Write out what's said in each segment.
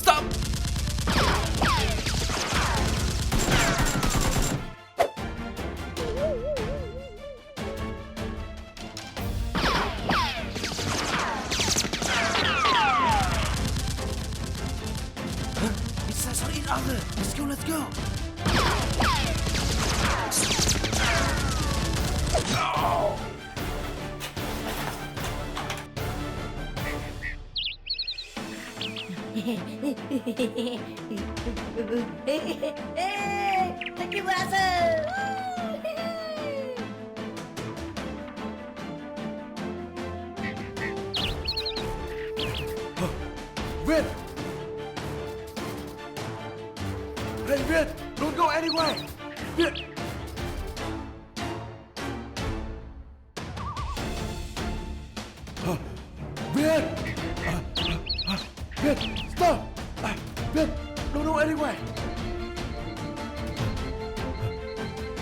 Stop! It's us on each other. Let's go, let's go. Oh. Thank you, Master. Việt! Hey Việt! Don't go anywhere! Việt! Việt! Việt! Stop! Việt! Don't go anywhere!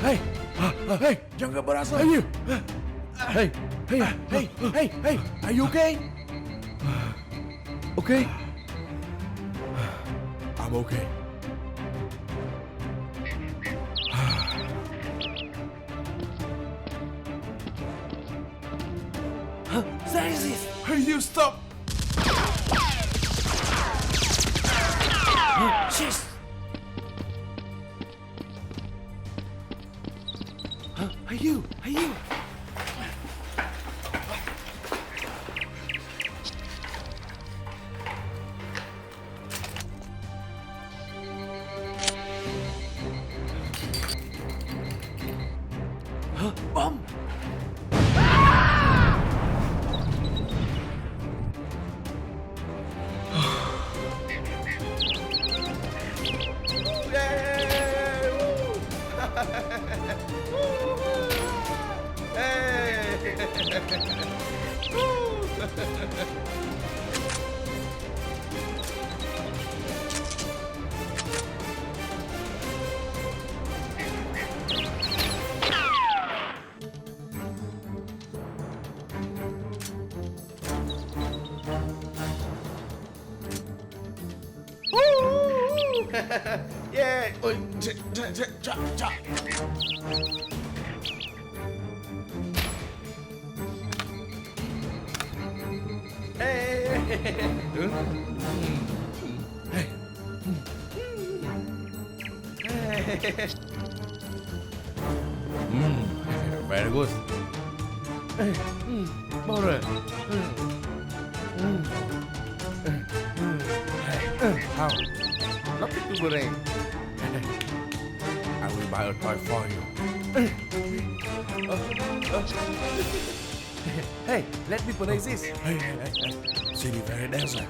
Hey! Hey! Younger brother! Hey you! Hey! Hey! Are you okay? Okay? I'm okay. Huh? There is it! Hey, you stop! Jeez! Huh? Hey, you! Hey, you! Huh? Bomb! Yeah! Ôi, cha. Hey! Very good. More. How? Nothing to worry. I will buy a toy for you. Hey, let me play this. Hey. See the very dancer.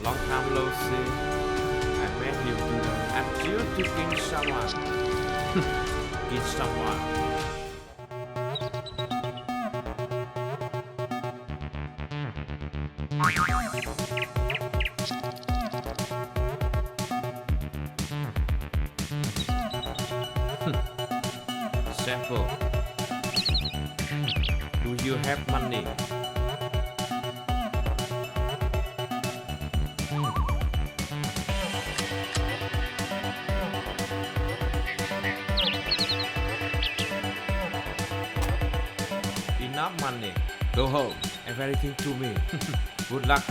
Long time no see. I met you at you to kill someone. Kill someone. Sample. Do you have money? Enough money. Go home. Everything to me. Good luck.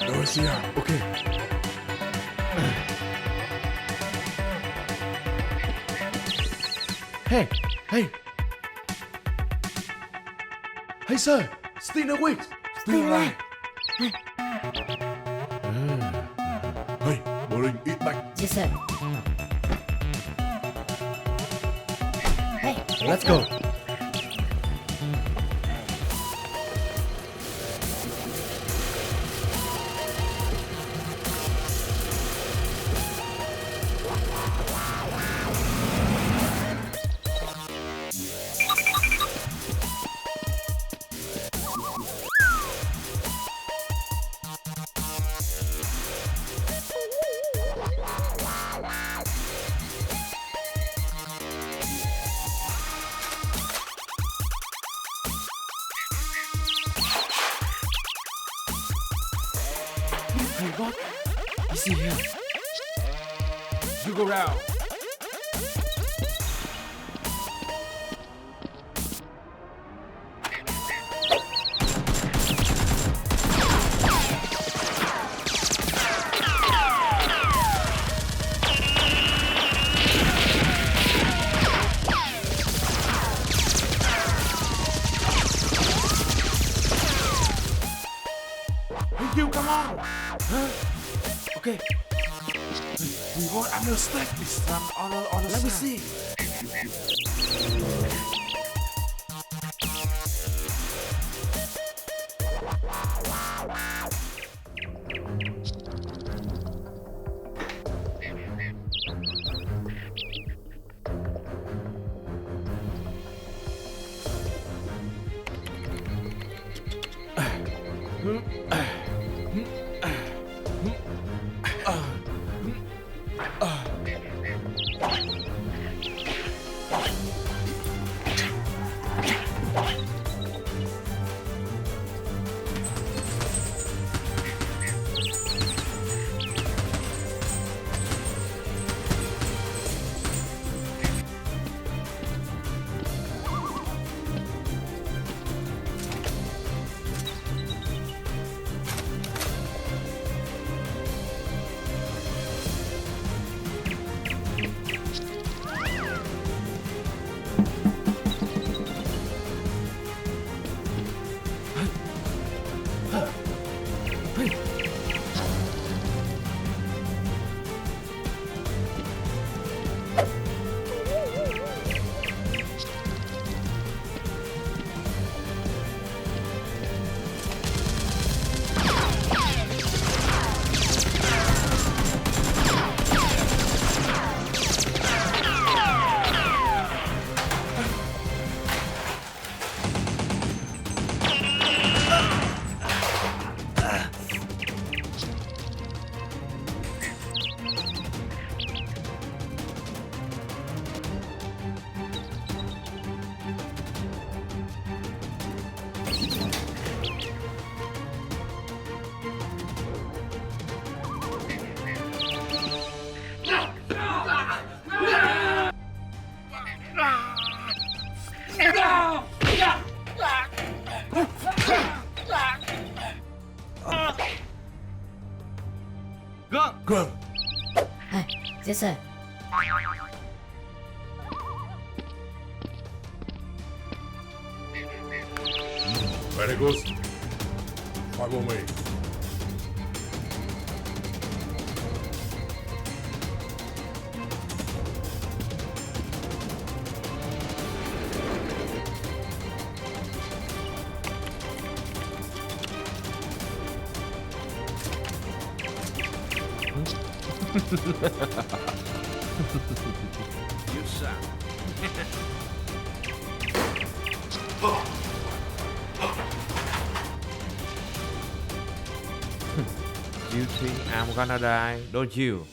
Dorothea, okay. Hey. Hey sir, still awake. Still alive. Hey, bring it back. Yes, sir. Hey, Let's go. Hey, what? Is he here? You go round. Hey, you, come on. Huh? Okay. We got under stack this time on the Let me side. see. Go. Go. Hey, yes, sir. Very good. 5 more minutes. You suck. You think I'm gonna die, don't you?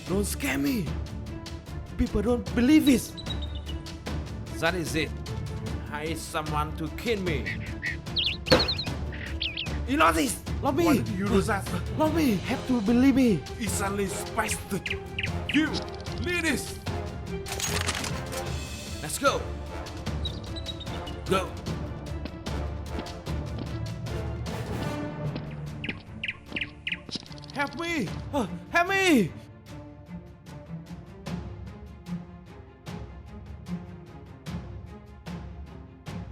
Don't scare me. People don't believe this. That is it. Hire someone to kill me. You know this. Love me. Why did you do that? Love me. Have to believe me. It's only spiced. You lead this. Let's go. Go. Help me. Help me.